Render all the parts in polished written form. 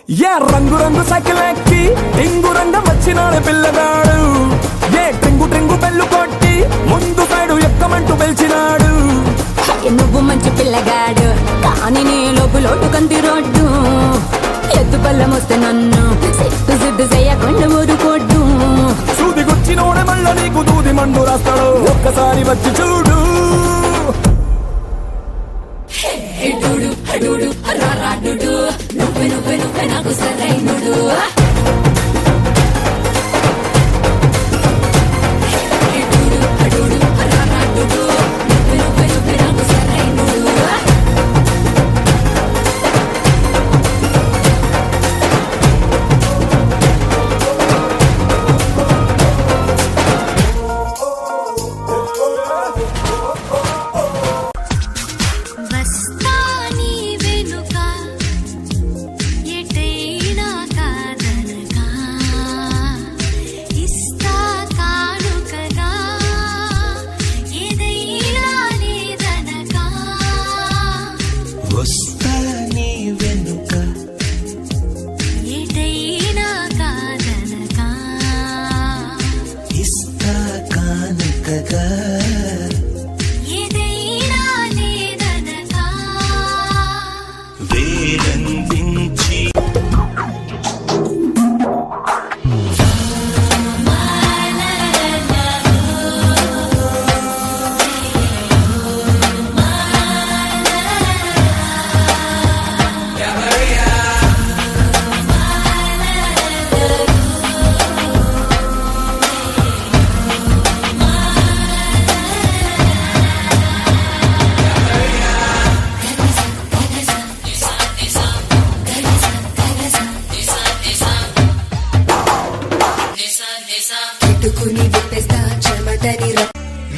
ఏ రంగు రంగు సైకిల్ ఎక్కి టింగు రంగం వచ్చినాడు పిల్లగాడు. ఏ ట్రింగు ట్రింగు బెల్లు కొట్టి ముందు సైడు ఎక్కమంటూ పిలిచినాడు. నువ్వు మంచి పిల్లగాడు కానీ నీ లోపు లోటు కంది రోడ్డు. ఎద్దు పళ్ళం వస్తే నన్ను సిట్టు సిద్దు చేయకుండా ఊరుకోడ్డు. సూది గుచ్చినోడే మళ్ళ నీకు దూది మండు రాస్తాడు. ఒక్కసారి వచ్చి చూడు. నువ్వే నువ్వే నువ్వే నాకు సరైనడు.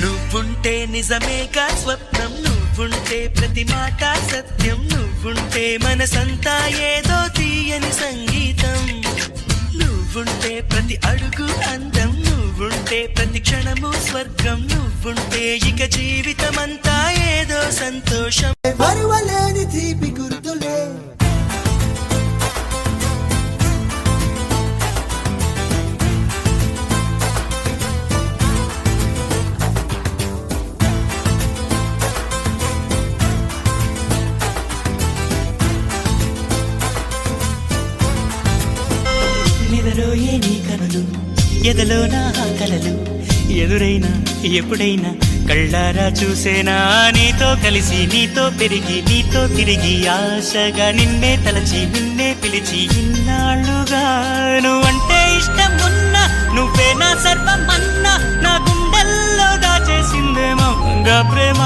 నువ్వుంటే నిజమేగా స్వప్నం, నువ్వుంటే ప్రతి మాట సత్యం, నువ్వుంటే మనసంతా ఏదో తీయని సంగీతం, నువ్వుంటే ప్రతి అడుగు అందం, నువ్వుంటే ప్రతి క్షణము స్వర్గం, నువ్వుంటే ఇక జీవితమంతా ఏదో సంతోషం. మరువలేని తీపి గుర్తులే నిదరోయే నీ కనులు, ఎదలో నా కలలు, ఎదురైనా ఎప్పుడైనా కళ్ళారా చూసేనా నీతో కలిసి, నీతో పెరిగి, నీతో తిరిగి, ఆశగా నిన్నే తలచి, నిన్నే పిలిచి, ఇన్నాళ్ళుగా నువ్వంటే ఇష్టం ఉన్నా, నువ్వే నా సర్వమన్నా, నా గుండెల్లో దాచేసిందేమో ప్రేమ.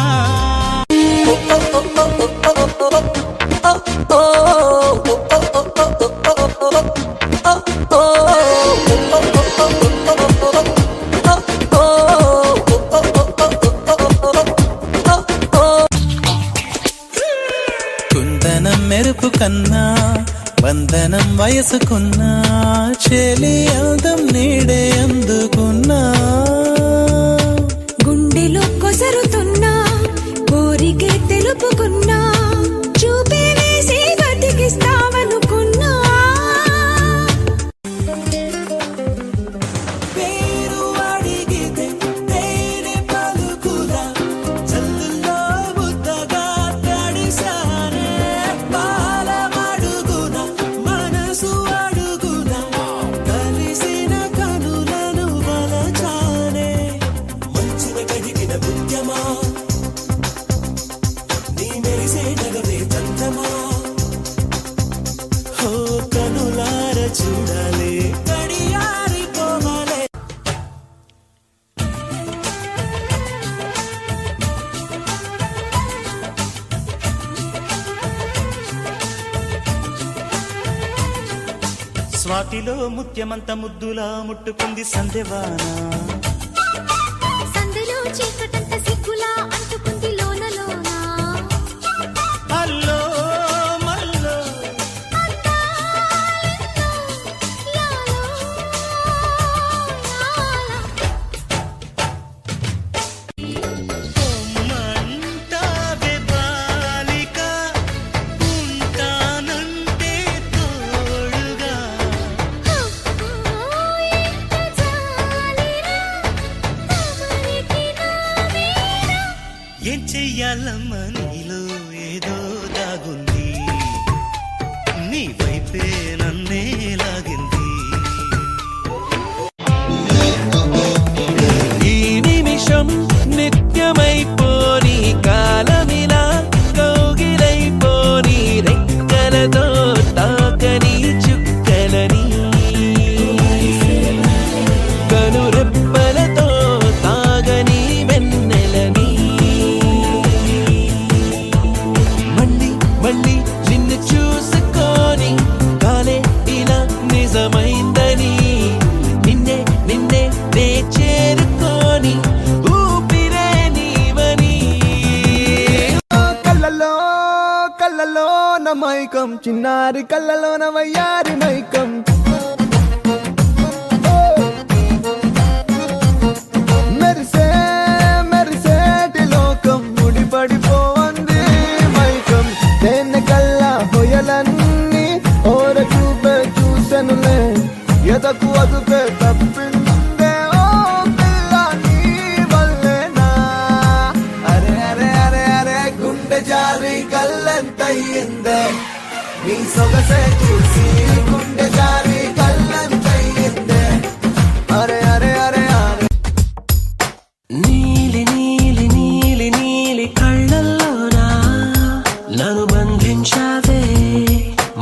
మెరుపు కన్నా బంధనం వయసుకున్నా, చెలి అందం నీడే అందుకున్నా, గుండెలో కొసరుతున్నా కోరికే తెలుపుకున్నా, చూపే వేసి బతికిస్తావనుకున్నా. చూడాలి గడియారిపోవాలే. స్వాతిలో ముత్యమంత ముద్దులా ముట్టుకుంది సందెవానా, సందులో చీకటంత సిగ్గులా అంటుకుంది లోన లోన. అల్లో మల్లో బాలిక ఉంటానంటే తోడు నల్లమ్మ నీలో ఏదో దాగుంది, నీ వైపే నన్నే లాగింది. ఈ నిమిషం నిత్యమైపోని కాలమిలా కౌగిలైపోని రెక్కలతో తాకని చుక్కలని కనురెప్పలతో తాగని వెన్నెలని మళ్ళీ మళ్ళీ నిన్ను చూసుకొని కాలే ఇలా నిజమైందని నిన్నే నిన్నే నే చేరుకొని ఊపిరే నీవని. కళ్ళలో కళ్ళలో నా మైకం, చిన్నారి కళ్ళలో నా వయ్యారి మైకం. మెరిసే మెరిసేటి లోకం, ముడిపడిపోవంది మైకం. తేనె కళ్ళ హొయలన్నీ ఓర చూపే చూసెనులే, ఎదకు అదుపే తప్పిందే ఓ పిల్ల నీ వల్లేనా. అరే అరే అరే అరే గుండె జారి కళ్ళెంతయ్యిందే, నీ సొగసే చూసి గుండె జారి కళ్ళెంతయ్యిందే. అరే అరే అరే అరే నీలి నీలి నీలి నీలి కళ్ళల్లోనా నన్ను బంధించావే,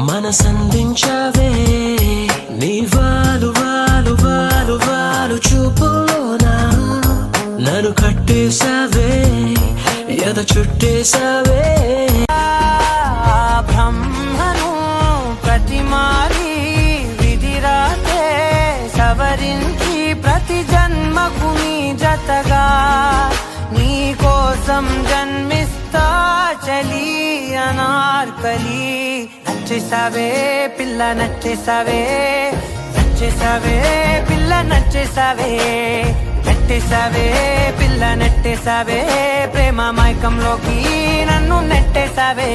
మనసందించావే. నీ వాలు వాలు వాలు వాలు చూపులోనా నన్ను కట్టేశావే, ఎద చుట్టేశావే. బ్రహ్మను ప్రతిమాలి విధిరాతే సవరించి ప్రతి జన్మకు నీ జతగా నీ కోసం జన్మిస్తా చలి అనార్కలి. నచ్చేసావే పిల్ల నచ్చేసావే, నచ్చేసావే పిల్ల నచ్చేసావే, నెట్టేసావే పిల్ల నెట్టేసావే, ప్రేమ మైకంలోకి నన్ను నెట్టేసావే.